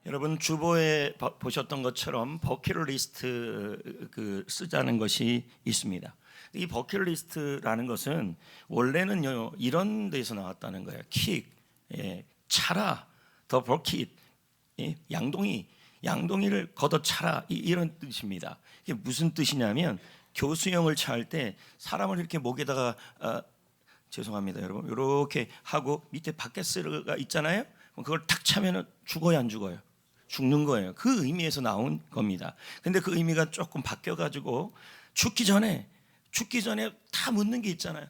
여러분 주보에 보셨던 것처럼 버킷리스트 쓰자는 것이 있습니다. 이 버킷리스트라는 것은 원래는요 이런 데서 나왔다는 거예요. 킥, 차라, 더 버킷, 양동이를 걷어차라 이런 뜻입니다. 이게 무슨 뜻이냐면 교수형을 차할 때 사람을 이렇게 목에다가 죄송합니다 여러분 이렇게 하고 밑에 바켓스가 있잖아요. 그걸 탁 차면은 죽어요 안 죽어요? 죽는 거예요. 그 의미에서 나온 겁니다. 근데 그 의미가 조금 바뀌어가지고 죽기 전에 다 묻는 게 있잖아요.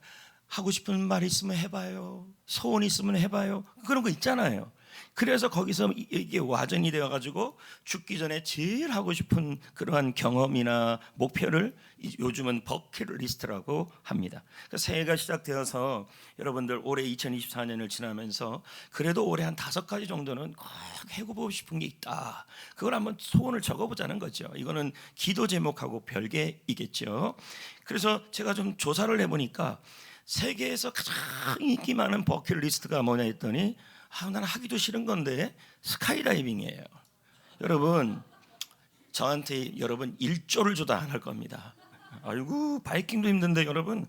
하고 싶은 말 있으면 해봐요. 소원 있으면 해봐요. 그런 거 있잖아요. 그래서 거기서 이게 와전이 되어가지고 죽기 전에 제일 하고 싶은 그러한 경험이나 목표를 요즘은 버킷리스트라고 합니다. 새해가 시작되어서 여러분들 올해 2024년을 지나면서 그래도 올해 한 5가지 정도는 꼭 해보고 싶은 게 있다. 그걸 한번 소원을 적어보자는 거죠. 이거는 기도 제목하고 별개이겠죠. 그래서 제가 좀 조사를 해보니까 세계에서 가장 인기 많은 버킷리스트가 뭐냐 했더니 나는 하기도 싫은 건데 스카이다이빙이에요. 여러분 저한테 여러분 1조를 줘도 안 할 겁니다. 아이고 바이킹도 힘든데 여러분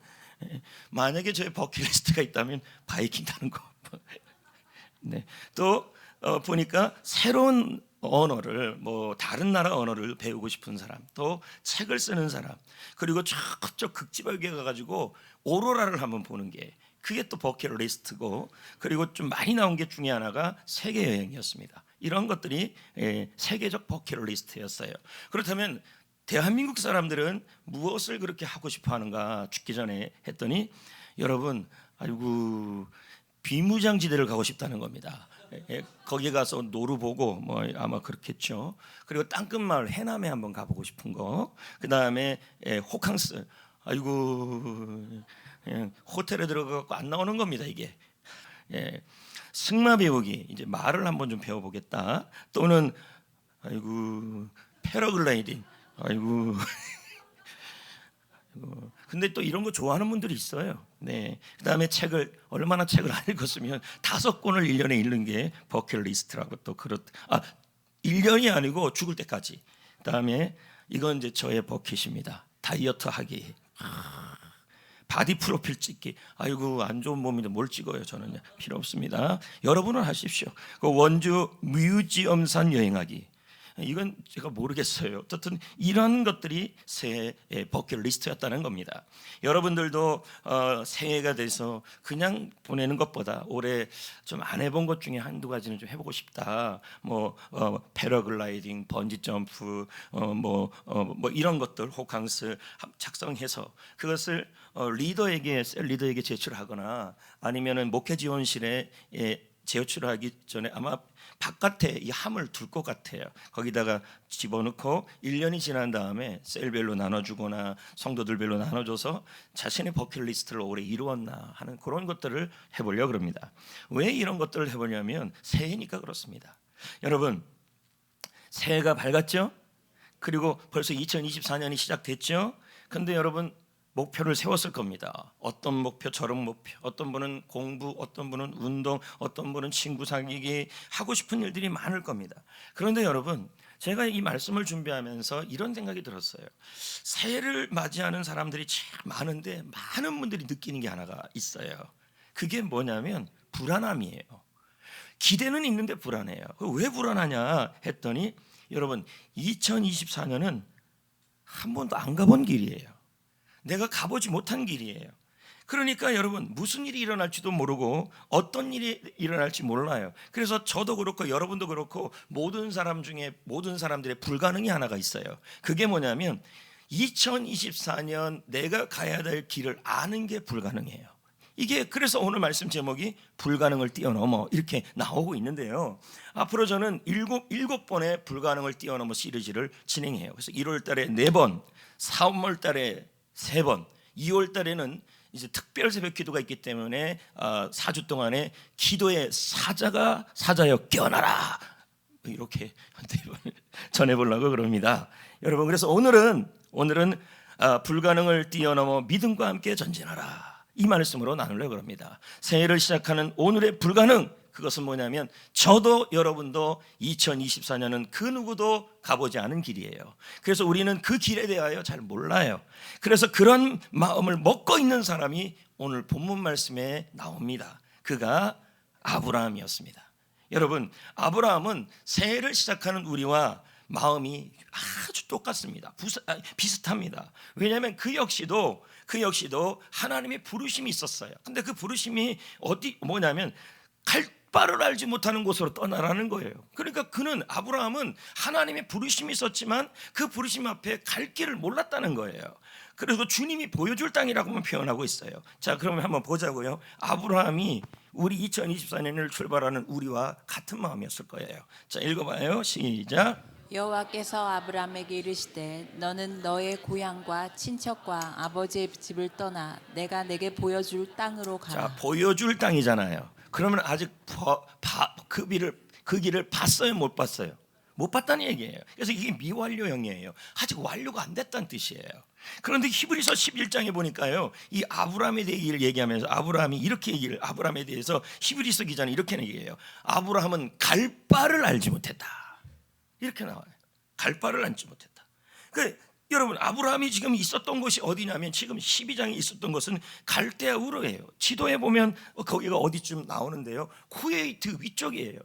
만약에 저의 버킷리스트가 있다면 바이킹 타는 거. 네. 또 보니까 새로운 언어를 다른 나라 언어를 배우고 싶은 사람, 또 책을 쓰는 사람, 그리고 저쪽 극지방에 가가지고 오로라를 한번 보는 게 그게 또 버킷리스트고, 그리고 좀 많이 나온 게 중에 하나가 세계 여행이었습니다. 이런 것들이 세계적 버킷리스트였어요. 그렇다면 대한민국 사람들은 무엇을 그렇게 하고 싶어 하는가 죽기 전에 했더니 여러분 아이고 비무장지대를 가고 싶다는 겁니다. 거기 가서 노루 보고 아마 그렇겠죠. 그리고 땅끝마을 해남에 한번 가보고 싶은 거. 그 다음에 호캉스. 아이고 호텔에 들어가고 안 나오는 겁니다 이게. 승마 배우기, 이제 말을 한번 좀 배워보겠다. 또는 아이고 패러글라이딩. 아이고 근데 또 이런 거 좋아하는 분들이 있어요. 네. 그다음에 얼마나 책을 안 읽었으면 5권을 1년에 읽는 게 버킷리스트라고 또 1년이 아니고 죽을 때까지. 그다음에 이건 이제 저의 버킷입니다. 다이어트 하기. 바디 프로필 찍기. 아이고 안 좋은 몸인데 뭘 찍어요. 저는 필요 없습니다. 여러분은 하십시오. 그 원주 뮤지엄산 여행하기. 이건 제가 모르겠어요. 어쨌든 이런 것들이 새해 버킷리스트였다는 겁니다. 여러분들도 새해가 돼서 그냥 보내는 것보다 올해 좀 안 해본 것 중에 한두 가지는 좀 해보고 싶다. 패러글라이딩, 번지점프, 이런 것들 호캉스 작성해서 그것을 셀 리더에게 제출하거나 아니면은 목회 지원실에 제출하기 전에 아마 바깥에 이 함을 둘 것 같아요. 거기다가 집어넣고 1년이 지난 다음에 셀별로 나눠주거나 성도들별로 나눠줘서 자신의 버킷리스트를 올해 이루었나 하는 그런 것들을 해보려고 합니다. 왜 이런 것들을 해보냐면 새해니까 그렇습니다. 여러분 새해가 밝았죠? 그리고 벌써 2024년이 시작됐죠? 근데 여러분 목표를 세웠을 겁니다. 어떤 목표, 저런 목표. 어떤 분은 공부, 어떤 분은 운동, 어떤 분은 친구 사귀기, 하고 싶은 일들이 많을 겁니다. 그런데 여러분, 제가 이 말씀을 준비하면서 이런 생각이 들었어요. 새해를 맞이하는 사람들이 참 많은데 많은 분들이 느끼는 게 하나가 있어요. 그게 뭐냐면 불안함이에요. 기대는 있는데 불안해요. 왜 불안하냐 했더니 여러분 2024년은 한 번도 안 가본 길이에요. 내가 가보지 못한 길이에요. 그러니까 여러분 무슨 일이 일어날지도 모르고 어떤 일이 일어날지 몰라요. 그래서 저도 그렇고 여러분도 그렇고 모든 사람들의 불가능이 하나가 있어요. 그게 뭐냐면 2024년 내가 가야 될 길을 아는 게 불가능해요. 이게 그래서 오늘 말씀 제목이 불가능을 뛰어넘어 이렇게 나오고 있는데요. 앞으로 저는 7번의 불가능을 뛰어넘어 시리즈를 진행해요. 그래서 1월 달에 4번, 3월 달에 3번, 2월 달에는 이제 특별 새벽 기도가 있기 때문에 4주 동안에 기도의 사자여 깨어나라 이렇게 전해보려고 그럽니다. 여러분 그래서 오늘은 불가능을 뛰어넘어 믿음과 함께 전진하라 이 말씀으로 나누려고 합니다. 새해를 시작하는 오늘의 불가능 그것은 뭐냐면 저도 여러분도 2024년은 그 누구도 가보지 않은 길이에요. 그래서 우리는 그 길에 대하여 잘 몰라요. 그래서 그런 마음을 먹고 있는 사람이 오늘 본문 말씀에 나옵니다. 그가 아브라함이었습니다. 여러분, 아브라함은 새해를 시작하는 우리와 마음이 아주 똑같습니다. 비슷합니다. 왜냐하면 그 역시도 하나님의 부르심이 있었어요. 근데 그 부르심이 뭐냐면 갈 바를 알지 못하는 곳으로 떠나라는 거예요. 그러니까 아브라함은 하나님의 부르심이 있었지만 그 부르심 앞에 갈 길을 몰랐다는 거예요. 그래서 주님이 보여줄 땅이라고만 표현하고 있어요. 자, 그러면 한번 보자고요. 아브라함이 우리 2024년을 출발하는 우리와 같은 마음이었을 거예요. 자, 읽어봐요. 시작. 여호와께서 아브라함에게 이르시되 너는 너의 고향과 친척과 아버지의 집을 떠나 내가 내게 보여줄 땅으로 가라. 자, 보여줄 땅이잖아요. 그러면 아직 그 길을 봤어요, 못 봤어요? 못 봤다는 얘기예요. 그래서 이게 미완료형이에요. 아직 완료가 안 됐다는 뜻이에요. 그런데 히브리서 11장에 보니까요, 이 아브라함에 대해 얘기하면서 아브라함에 대해서 히브리서 기자는 이렇게 얘기해요. 아브라함은 갈 바를 알지 못했다. 이렇게 나와요. 갈 바를 알지 못했다. 그러니까 여러분, 아브라함이 지금 있었던 곳이 어디냐면 지금 12장에 있었던 것은 갈대아 우르예요. 지도에 보면 거기가 어디쯤 나오는데요, 쿠웨이트 위쪽이에요.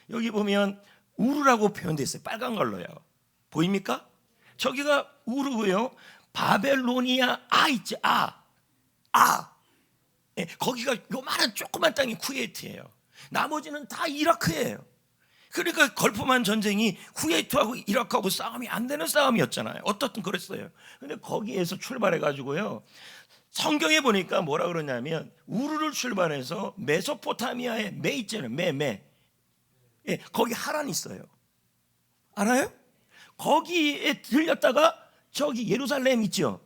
여기 보면 우르라고 표현되어 있어요. 빨간 걸로요. 보입니까? 저기가 우르고요. 바벨로니아 있지. 거기가 요만한 조그만 땅이 쿠웨이트예요. 나머지는 다 이라크예요. 그러니까 걸프만 전쟁이 쿠웨이트하고 이라크하고 싸움이 안 되는 싸움이었잖아요. 어떻든 그랬어요. 근데 거기에서 출발해 가지고요, 성경에 보니까 뭐라 그러냐면 우르를 출발해서 메소포타미아의 매 있잖아요. 거기 하란 있어요. 알아요? 거기에 들렸다가 저기 예루살렘 있죠.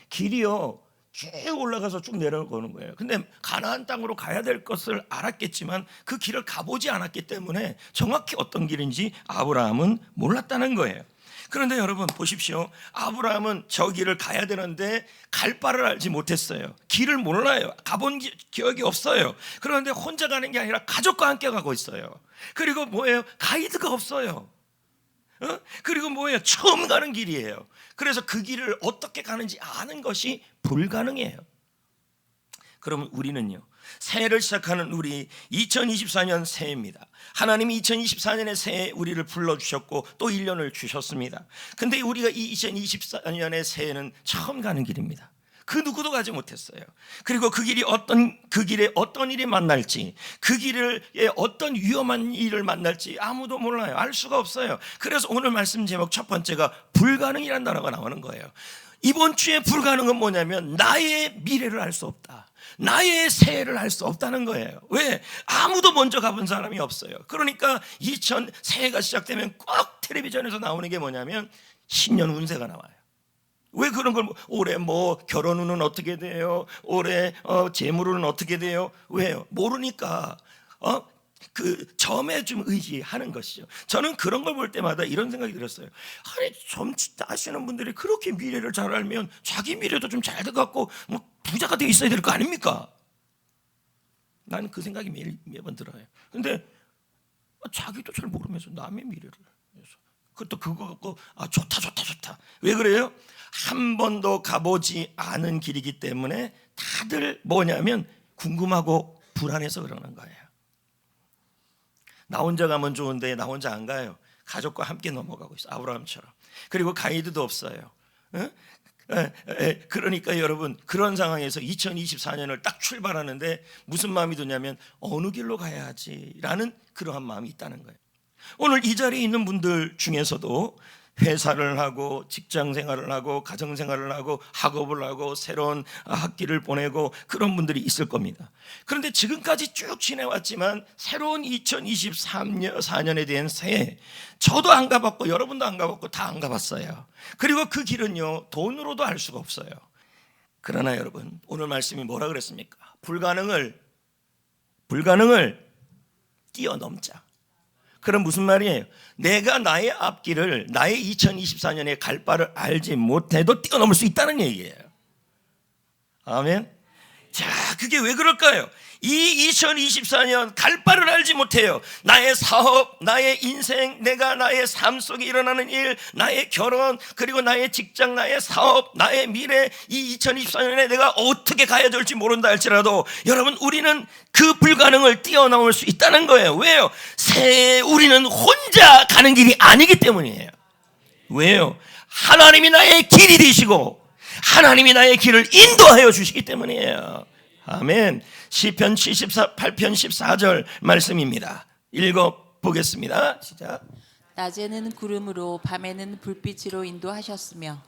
길이요 쭉 올라가서 쭉 내려오는 거예요. 근데 가나안 땅으로 가야 될 것을 알았겠지만 그 길을 가보지 않았기 때문에 정확히 어떤 길인지 아브라함은 몰랐다는 거예요. 그런데 여러분 보십시오. 아브라함은 저 길을 가야 되는데 갈 바를 알지 못했어요. 길을 몰라요. 가본 기억이 없어요. 그런데 혼자 가는 게 아니라 가족과 함께 가고 있어요. 그리고 뭐예요? 가이드가 없어요. 그리고 뭐예요? 처음 가는 길이에요. 그래서 그 길을 어떻게 가는지 아는 것이 불가능해요. 그러면 우리는요, 새해를 시작하는 우리 2024년 새해입니다. 하나님이 2024년의 새해 우리를 불러주셨고 또 1년을 주셨습니다. 근데 우리가 이 2024년의 새해는 처음 가는 길입니다. 그 누구도 가지 못했어요. 그리고 그 길에 어떤 일이 만날지, 그 길에 어떤 위험한 일을 만날지 아무도 몰라요. 알 수가 없어요. 그래서 오늘 말씀 제목 첫 번째가 불가능이라는 단어가 나오는 거예요. 이번 주에 불가능은 뭐냐면 나의 미래를 알 수 없다. 나의 새해를 알 수 없다는 거예요. 왜? 아무도 먼저 가본 사람이 없어요. 그러니까 새해가 시작되면 꼭 텔레비전에서 나오는 게 뭐냐면 신년 운세가 나와요. 왜 그런 걸 올해 결혼 운은 어떻게 돼요? 올해 재물운은 어떻게 돼요? 왜요? 모르니까 그 점에 좀 의지하는 것이죠. 저는 그런 걸 볼 때마다 이런 생각이 들었어요. 아니, 점 아시는 분들이 그렇게 미래를 잘 알면 자기 미래도 좀 잘 돼갖고 부자가 돼 있어야 될 거 아닙니까? 나는 그 생각이 매번 들어요. 근데 자기도 잘 모르면서 남의 미래를 위해서 그것도 그거 갖고 좋다. 왜 그래요? 한 번도 가보지 않은 길이기 때문에 다들 뭐냐면 궁금하고 불안해서 그러는 거예요. 나 혼자 가면 좋은데 나 혼자 안 가요. 가족과 함께 넘어가고 있어요. 아브라함처럼. 그리고 가이드도 없어요. 그러니까 여러분, 그런 상황에서 2024년을 딱 출발하는데 무슨 마음이 드냐면 어느 길로 가야 하지라는 그러한 마음이 있다는 거예요. 오늘 이 자리에 있는 분들 중에서도 회사를 하고 직장 생활을 하고 가정 생활을 하고 학업을 하고 새로운 학기를 보내고 그런 분들이 있을 겁니다. 그런데 지금까지 쭉 지내왔지만 새로운 2024년에 대한 새해, 저도 안 가봤고 여러분도 안 가봤고 다 안 가봤어요. 그리고 그 길은요, 돈으로도 알 수가 없어요. 그러나 여러분, 오늘 말씀이 뭐라 그랬습니까? 불가능을 뛰어넘자. 그럼 무슨 말이에요? 내가 나의 앞길을, 나의 2024년에 갈 바를 알지 못해도 뛰어넘을 수 있다는 얘기예요. 아멘. 자, 그게 왜 그럴까요? 이 2024년 갈 바를 알지 못해요. 나의 사업, 나의 인생, 내가 나의 삶 속에 일어나는 일, 나의 결혼, 그리고 나의 직장, 나의 사업, 나의 미래, 이 2024년에 내가 어떻게 가야 될지 모른다 할지라도 여러분, 우리는 그 불가능을 뛰어넘을 수 있다는 거예요. 왜요? 우리는 혼자 가는 길이 아니기 때문이에요. 왜요? 하나님이 나의 길이 되시고 하나님이 나의 길을 인도하여 주시기 때문이에요. 아멘. 시편 78편 14절 말씀입니다. 읽어보겠습니다. 시작. 낮에는 구름으로 밤에는 불빛으로 인도하셨으며.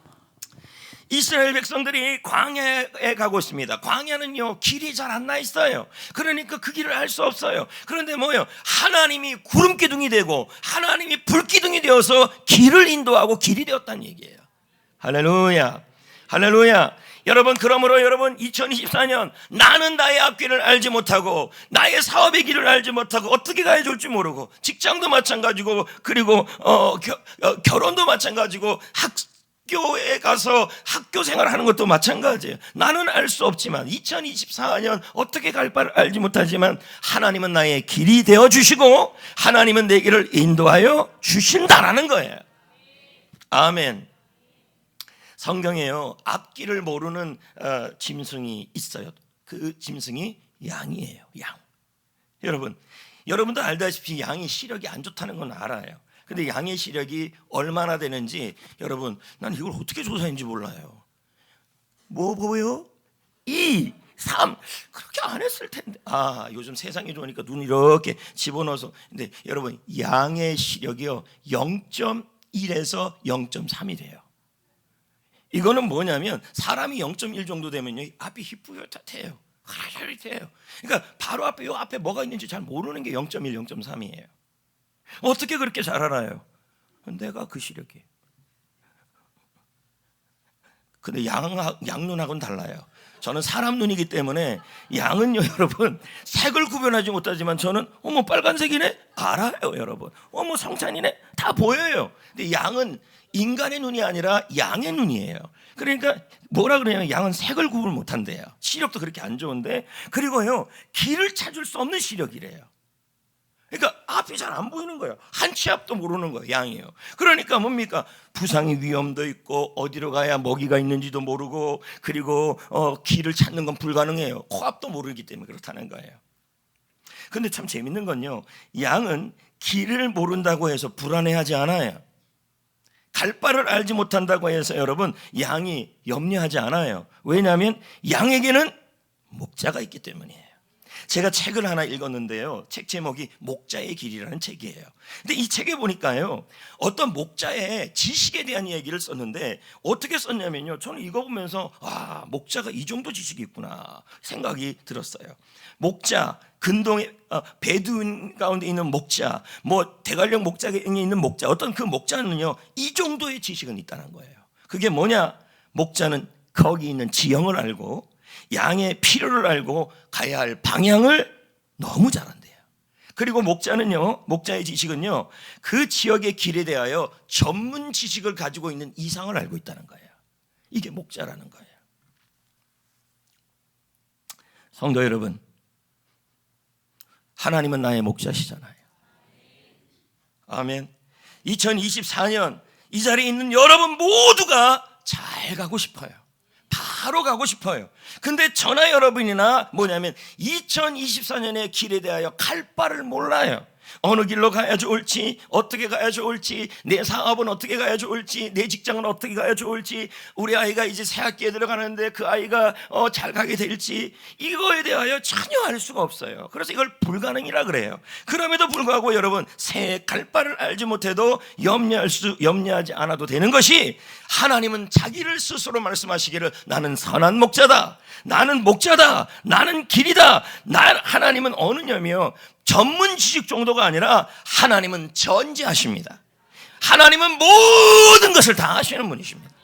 이스라엘 백성들이 광야에 가고 있습니다. 광야는요, 길이 잘 안 나 있어요. 그러니까 그 길을 알 수 없어요. 그런데 뭐예요? 하나님이 구름 기둥이 되고 하나님이 불 기둥이 되어서 길을 인도하고 길이 되었다는 얘기예요. 할렐루야, 할렐루야. 여러분, 그러므로 여러분, 2024년 나는 나의 앞길을 알지 못하고 나의 사업의 길을 알지 못하고 어떻게 가야 될지 모르고, 직장도 마찬가지고, 그리고 결혼도 마찬가지고, 학교에 가서 학교 생활하는 것도 마찬가지예요. 나는 알 수 없지만 2024년 어떻게 갈 바를 알지 못하지만 하나님은 나의 길이 되어 주시고 하나님은 내 길을 인도하여 주신다라는 거예요. 아멘. 성경에요, 앞길을 모르는 짐승이 있어요. 그 짐승이 양이에요. 양. 여러분도 알다시피 양이 시력이 안 좋다는 건 알아요. 근데 양의 시력이 얼마나 되는지 여러분, 난 이걸 어떻게 조사했는지 몰라요. 뭐 보여? 2, 3 그렇게 안 했을 텐데. 요즘 세상이 좋으니까 눈 이렇게 집어넣어서. 근데 여러분, 양의 시력이요 0.1에서 0.3이래요. 이거는 뭐냐면 사람이 0.1 정도 되면요 앞이 희뿌옇해요. 흐릿해요. 그러니까 바로 앞에 요 앞에 뭐가 있는지 잘 모르는 게 0.1, 0.3이에요. 어떻게 그렇게 잘 알아요? 내가 그 시력이에요. 근데 양 눈하고는 달라요. 저는 사람 눈이기 때문에 양은요 여러분 색을 구별하지 못하지만 저는 빨간색이네 알아요 여러분. 성찬이네 다 보여요. 근데 양은 인간의 눈이 아니라 양의 눈이에요. 그러니까 뭐라 그러냐면 양은 색을 구분 못한대요. 시력도 그렇게 안 좋은데, 그리고요 길을 찾을 수 없는 시력이래요. 그러니까 앞이 잘 안 보이는 거예요. 한 치 앞도 모르는 거예요. 양이에요. 그러니까 뭡니까? 부상의 위험도 있고 어디로 가야 먹이가 있는지도 모르고, 그리고 길을 찾는 건 불가능해요. 코앞도 모르기 때문에 그렇다는 거예요. 근데 참 재밌는 건요, 양은 길을 모른다고 해서 불안해하지 않아요. 갈 바를 알지 못한다고 해서 여러분 양이 염려하지 않아요. 왜냐하면 양에게는 목자가 있기 때문이에요. 제가 책을 하나 읽었는데요, 책 제목이 목자의 길이라는 책이에요. 근데 이 책에 보니까요 어떤 목자의 지식에 대한 이야기를 썼는데, 어떻게 썼냐면요, 저는 이거 보면서 목자가 이 정도 지식이 있구나 생각이 들었어요. 목자, 근동의 베두인 가운데 있는 목자, 대관령 목자에 있는 목자, 어떤 그 목자는요 이 정도의 지식은 있다는 거예요. 그게 뭐냐? 목자는 거기 있는 지형을 알고 양의 필요를 알고 가야 할 방향을 너무 잘 안대요. 그리고 목자의 지식은요 그 지역의 길에 대하여 전문 지식을 가지고 있는 이상을 알고 있다는 거예요. 이게 목자라는 거예요. 성도 여러분, 하나님은 나의 목자시잖아요. 아멘. 2024년 이 자리에 있는 여러분 모두가 잘 가고 싶어요. 바로 가고 싶어요. 근데 저나 여러분이나 2024년의 길에 대하여 갈 바를 몰라요. 어느 길로 가야 좋을지, 어떻게 가야 좋을지, 내 사업은 어떻게 가야 좋을지, 내 직장은 어떻게 가야 좋을지, 우리 아이가 이제 새학기에 들어가는데 그 아이가 잘 가게 될지, 이거에 대하여 전혀 알 수가 없어요. 그래서 이걸 불가능이라 그래요. 그럼에도 불구하고 여러분, 새 갈 바를 알지 못해도 염려하지 않아도 되는 것이, 하나님은 자기를 스스로 말씀하시기를 나는 선한 목자다, 나는 목자다, 나는 길이다. 하나님은 어느냐며 전문 지식 정도가 아니라 하나님은 전지하십니다. 하나님은 모든 것을 다 아시는 분이십니다.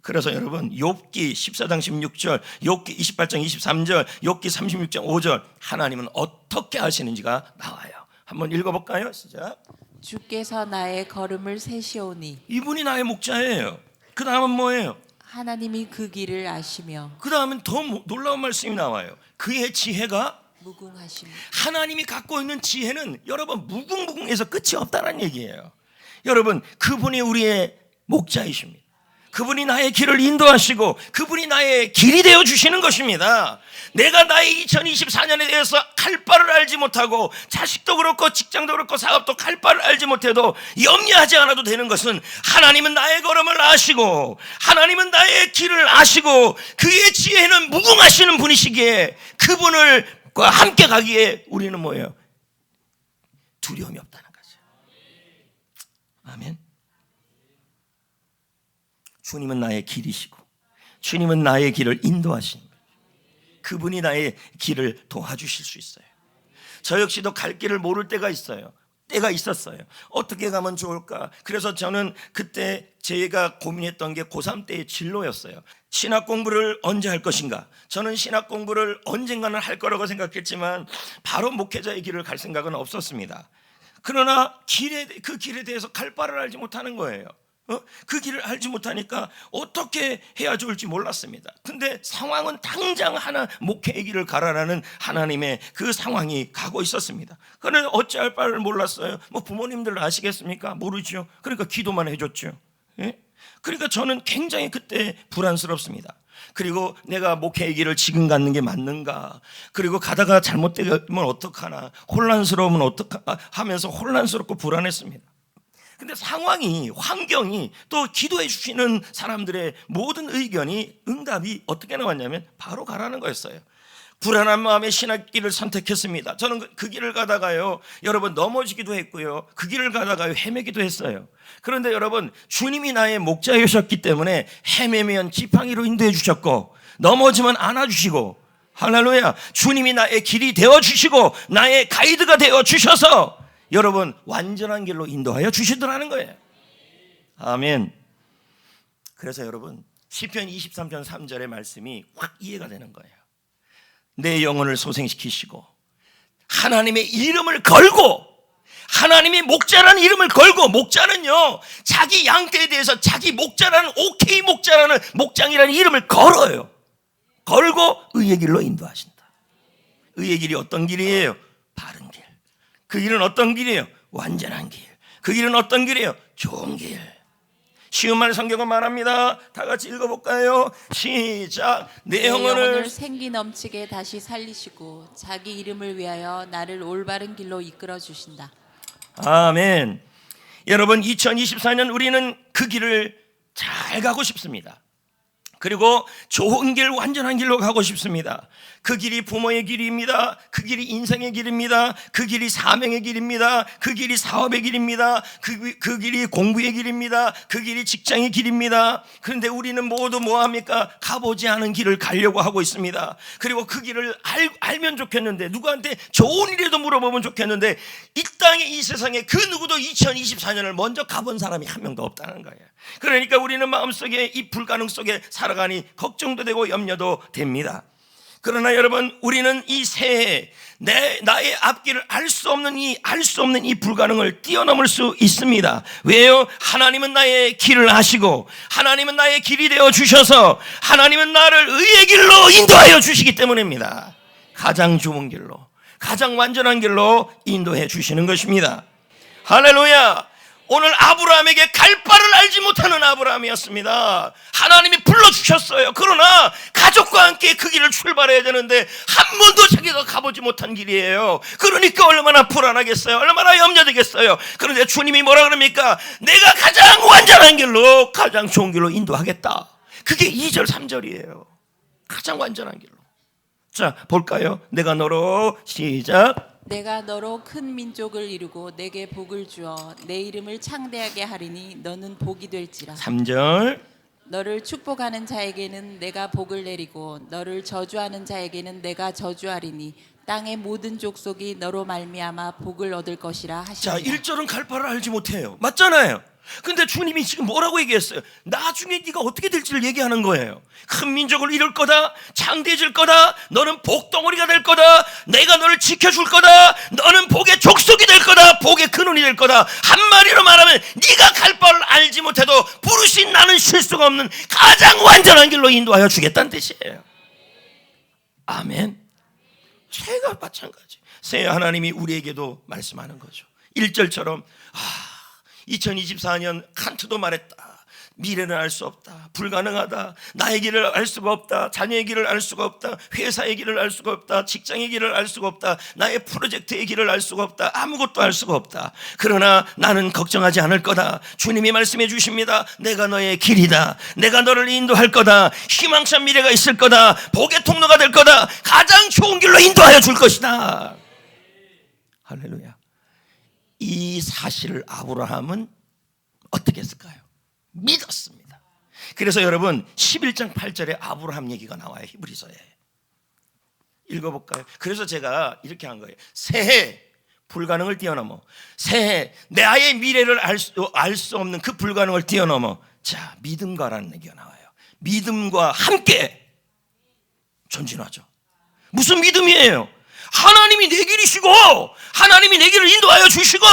그래서 여러분, 욥기 14장 16절, 욥기 28장 23절, 욥기 36장 5절, 하나님은 어떻게 하시는지가 나와요. 한번 읽어볼까요? 시작. 주께서 나의 걸음을 세시오니. 이분이 나의 목자예요. 그 다음은 뭐예요? 하나님이 그 길을 아시며. 그 다음은 더 놀라운 말씀이 나와요. 그의 지혜가 무궁하심. 하나님이 갖고 있는 지혜는 여러분 무궁무궁해서 끝이 없다는 얘기예요. 여러분, 그분이 우리의 목자이십니다. 그분이 나의 길을 인도하시고 그분이 나의 길이 되어 주시는 것입니다. 내가 나의 2024년에 대해서 갈 바를 알지 못하고 자식도 그렇고 직장도 그렇고 사업도 갈 바를 알지 못해도 염려하지 않아도 되는 것은 하나님은 나의 걸음을 아시고 하나님은 나의 길을 아시고 그의 지혜는 무궁하시는 분이시기에 그분을 함께 가기에 우리는 뭐예요? 두려움이 없다는 거죠. 아멘. 주님은 나의 길이시고 주님은 나의 길을 인도하십니다. 그분이 나의 길을 도와주실 수 있어요. 저 역시도 갈 길을 모를 때가 있었어요. 어떻게 가면 좋을까? 그래서 저는 그때 제가 고민했던 게 고3 때의 진로였어요. 신학 공부를 언제 할 것인가? 저는 신학 공부를 언젠가는 할 거라고 생각했지만 바로 목회자의 길을 갈 생각은 없었습니다. 그러나 그 길에 대해서 갈 바를 알지 못하는 거예요. 그 길을 알지 못하니까 어떻게 해야 좋을지 몰랐습니다. 근데 상황은 당장 목회의 길을 가라라는 하나님의 그 상황이 가고 있었습니다. 그런데 어찌할 바를 몰랐어요. 부모님들 아시겠습니까? 모르죠. 그러니까 기도만 해줬죠. 예? 그러니까 저는 굉장히 그때 불안스럽습니다. 그리고 내가 목회의 길을 지금 갖는 게 맞는가? 그리고 가다가 잘못되면 어떡하나? 혼란스러우면 어떡하나? 하면서 혼란스럽고 불안했습니다. 근데 상황이, 환경이, 또 기도해 주시는 사람들의 모든 의견이, 응답이 어떻게 나왔냐면 바로 가라는 거였어요. 불안한 마음에 신학길을 선택했습니다. 저는 그 길을 가다가요, 여러분 넘어지기도 했고요, 그 길을 가다가요 헤매기도 했어요. 그런데 여러분, 주님이 나의 목자이셨기 때문에 헤매면 지팡이로 인도해 주셨고 넘어지면 안아주시고, 할렐루야, 주님이 나의 길이 되어주시고 나의 가이드가 되어주셔서 여러분 완전한 길로 인도하여 주시더라는 거예요. 아멘. 그래서 여러분 시편 23편 3절의 말씀이 확 이해가 되는 거예요. 내 영혼을 소생시키시고 하나님의 이름을 걸고, 하나님의 목자라는 이름을 걸고, 목자는요 자기 양떼에 대해서 자기 목자라는, 오케이 목자라는, 목장이라는 이름을 걸어요. 걸고 의의 길로 인도하신다. 의의 길이 어떤 길이에요? 바른 길. 그 길은 어떤 길이에요? 완전한 길. 그 길은 어떤 길이에요? 좋은 길. 쉬운 말 성경은 말합니다. 다 같이 읽어볼까요? 시작. 내 영혼을 생기 넘치게 다시 살리시고 자기 이름을 위하여 나를 올바른 길로 이끌어 주신다. 아멘. 여러분 2024년 우리는 그 길을 잘 가고 싶습니다. 그리고 좋은 길, 완전한 길로 가고 싶습니다. 그 길이 부모의 길입니다. 그 길이 인생의 길입니다. 그 길이 사명의 길입니다. 그 길이 사업의 길입니다. 그 길이 공부의 길입니다. 그 길이 직장의 길입니다. 그런데 우리는 모두 뭐합니까? 가보지 않은 길을 가려고 하고 있습니다. 그리고 그 길을 알면 좋겠는데, 누구한테 좋은 일이라도 물어보면 좋겠는데, 이 땅에, 이 세상에 그 누구도 2024년을 먼저 가본 사람이 한 명도 없다는 거예요. 그러니까 우리는 마음속에 이 불가능 속에 살아가니 걱정도 되고 염려도 됩니다. 그러나 여러분, 우리는 이 새해 나의 앞길을 알 수 없는 이 불가능을 뛰어넘을 수 있습니다. 왜요? 하나님은 나의 길을 아시고 하나님은 나의 길이 되어 주셔서 하나님은 나를 의의 길로 인도하여 주시기 때문입니다. 가장 좋은 길로, 가장 완전한 길로 인도해 주시는 것입니다. 할렐루야. 오늘 아브라함에게 갈 바를 알지 못하는 아브라함이었습니다. 하나님이 불러주셨어요. 그러나 가족과 함께 그 길을 출발해야 되는데 한 번도 자기가 가보지 못한 길이에요. 그러니까 얼마나 불안하겠어요. 얼마나 염려되겠어요. 그런데 주님이 뭐라 그럽니까? 내가 가장 완전한 길로, 가장 좋은 길로 인도하겠다. 그게 2절 3절이에요. 가장 완전한 길로. 자, 볼까요? 내가 너로, 시작. 내가 너로 큰 민족을 이루고 내게 복을 주어 내 이름을 창대하게 하리니 너는 복이 될지라. 3절. 너를 축복하는 자에게는 내가 복을 내리고 너를 저주하는 자에게는 내가 저주하리니 땅의 모든 족속이 너로 말미암아 복을 얻을 것이라 하시니라. 자, 1절은 갈 바를 알지 못해요. 맞잖아요. 근데 주님이 지금 뭐라고 얘기했어요? 나중에 네가 어떻게 될지를 얘기하는 거예요. 큰 민족을 이룰 거다, 창대해질 거다, 너는 복덩어리가 될 거다, 내가 너를 지켜줄 거다, 너는 복의 족속이 될 거다, 복의 근원이 될 거다. 한마디로 말하면 네가 갈 바를 알지 못해도 부르신 나는 실수가 없는 가장 완전한 길로 인도하여 주겠다는 뜻이에요. 아멘. 새가 마찬가지. 새 하나님이 우리에게도 말씀하는 거죠. 1절처럼 2024년 칸트도 말했다. 미래는 알 수 없다. 불가능하다. 나의 길을 알 수가 없다. 자녀의 길을 알 수가 없다. 회사의 길을 알 수가 없다. 직장의 길을 알 수가 없다. 나의 프로젝트의 길을 알 수가 없다. 아무것도 알 수가 없다. 그러나 나는 걱정하지 않을 거다. 주님이 말씀해 주십니다. 내가 너의 길이다. 내가 너를 인도할 거다. 희망찬 미래가 있을 거다. 복의 통로가 될 거다. 가장 좋은 길로 인도하여 줄 것이다. 할렐루야. 이 사실을 아브라함은 어떻게 했을까요? 믿었습니다. 그래서 여러분 11장 8절에 아브라함 얘기가 나와요. 히브리서에. 읽어볼까요? 그래서 제가 이렇게 한 거예요. 새해 불가능을 뛰어넘어, 새해 나의 미래를 알 수 없는 그 불가능을 뛰어넘어, 자, 믿음과라는 얘기가 나와요. 믿음과 함께 전진하죠. 무슨 믿음이에요? 하나님이 내 길이시고 하나님이 내 길을 인도하여 주시고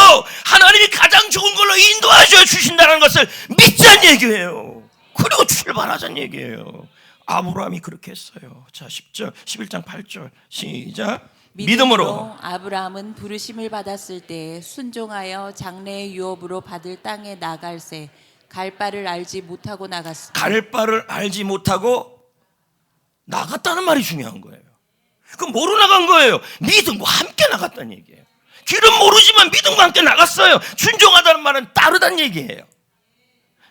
하나님이 가장 좋은 걸로 인도하여 주신다는 것을 믿자는 얘기예요. 그리고 출발하자는 얘기예요. 아브라함이 그렇게 했어요. 자, 10절, 11장 8절 시작. 믿음으로 아브라함은 부르심을 받았을 때 순종하여 장래의 유업으로 받을 땅에 나갈새 갈 바를 알지 못하고 나갔습니다. 갈 바를 알지 못하고 나갔다는 말이 중요한 거예요. 그럼 뭐로 나간 거예요? 믿음과 함께 나갔다는 얘기예요. 길은 모르지만 믿음과 함께 나갔어요. 순종하다는 말은 따르다는 얘기예요.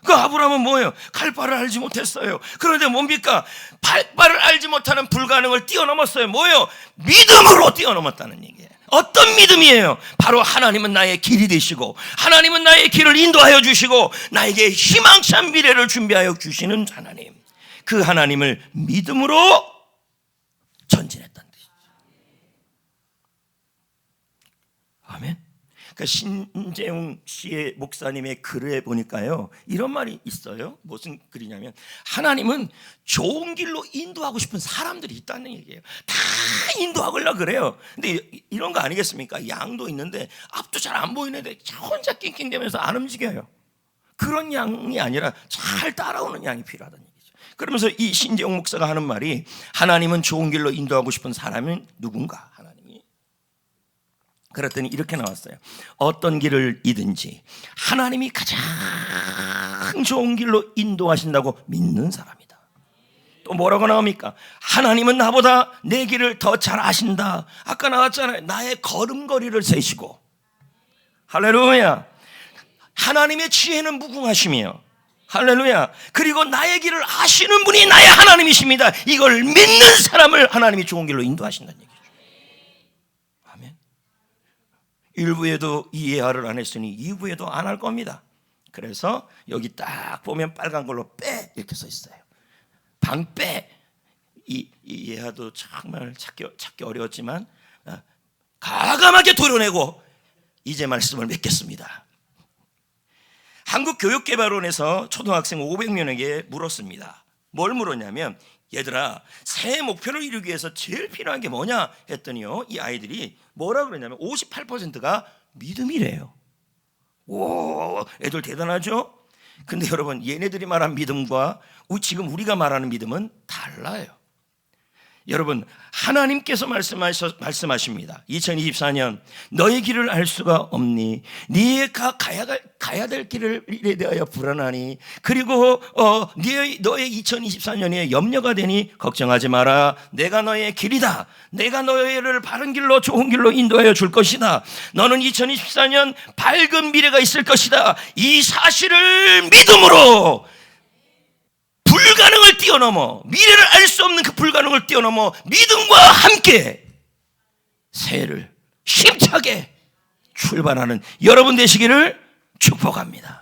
그 아브라함은 뭐예요? 갈 바를 알지 못했어요. 그런데 뭡니까? 갈 바를 알지 못하는 불가능을 뛰어넘었어요. 뭐예요? 믿음으로 뛰어넘었다는 얘기예요. 어떤 믿음이에요? 바로 하나님은 나의 길이 되시고 하나님은 나의 길을 인도하여 주시고 나에게 희망찬 미래를 준비하여 주시는 하나님, 그 하나님을 믿음으로 전진했다는 뜻이죠. 아멘. 그러니까 신재웅 씨의 목사님의 글에 보니까요, 이런 말이 있어요. 무슨 글이냐면, 하나님은 좋은 길로 인도하고 싶은 사람들이 있다는 얘기예요. 다 인도하려고 그래요. 근데 이런 거 아니겠습니까? 양도 있는데 앞도 잘 안 보이는데 혼자 낑낑대면서 안 움직여요. 그런 양이 아니라 잘 따라오는 양이 필요하다는 얘기죠. 그러면서 이 신재웅 목사가 하는 말이, 하나님은 좋은 길로 인도하고 싶은 사람은 누군가? 그랬더니 이렇게 나왔어요. 어떤 길을 이든지 하나님이 가장 좋은 길로 인도하신다고 믿는 사람이다. 또 뭐라고 나옵니까? 하나님은 나보다 내 길을 더 잘 아신다. 아까 나왔잖아요. 나의 걸음걸이를 세시고. 할렐루야. 하나님의 지혜는 무궁하시며, 할렐루야, 그리고 나의 길을 아시는 분이 나의 하나님이십니다. 이걸 믿는 사람을 하나님이 좋은 길로 인도하신다는 얘기죠. 1부에도 이해를 안 했으니 2부에도 안 할 겁니다. 그래서 여기 딱 보면 빨간 걸로 빼 이렇게 써 있어요. 방빼. 이 예하도 정말 찾기 어려웠지만 가감하게 도려내고 이제 말씀을 맺겠습니다. 한국교육개발원에서 초등학생 500명에게 물었습니다. 뭘 물었냐면, 얘들아, 새해 목표를 이루기 위해서 제일 필요한 게 뭐냐 했더니요, 이 아이들이 뭐라 그러냐면 58%가 믿음이래요. 오, 애들 대단하죠? 근데 여러분, 얘네들이 말한 믿음과 지금 우리가 말하는 믿음은 달라요. 여러분, 하나님께서 말씀하십니다. 2024년 너의 길을 알 수가 없니? 네가 가야 될 길에 대하여 불안하니? 그리고 너의 2024년에 염려가 되니? 걱정하지 마라. 내가 너의 길이다. 내가 너희를 바른 길로, 좋은 길로 인도하여 줄 것이다. 너는 2024년 밝은 미래가 있을 것이다. 이 사실을 믿음으로 불가능을 뛰어넘어, 미래를 알 수 없는 그 불가능을 뛰어넘어 믿음과 함께 새해를 힘차게 출발하는 여러분 되시기를 축복합니다.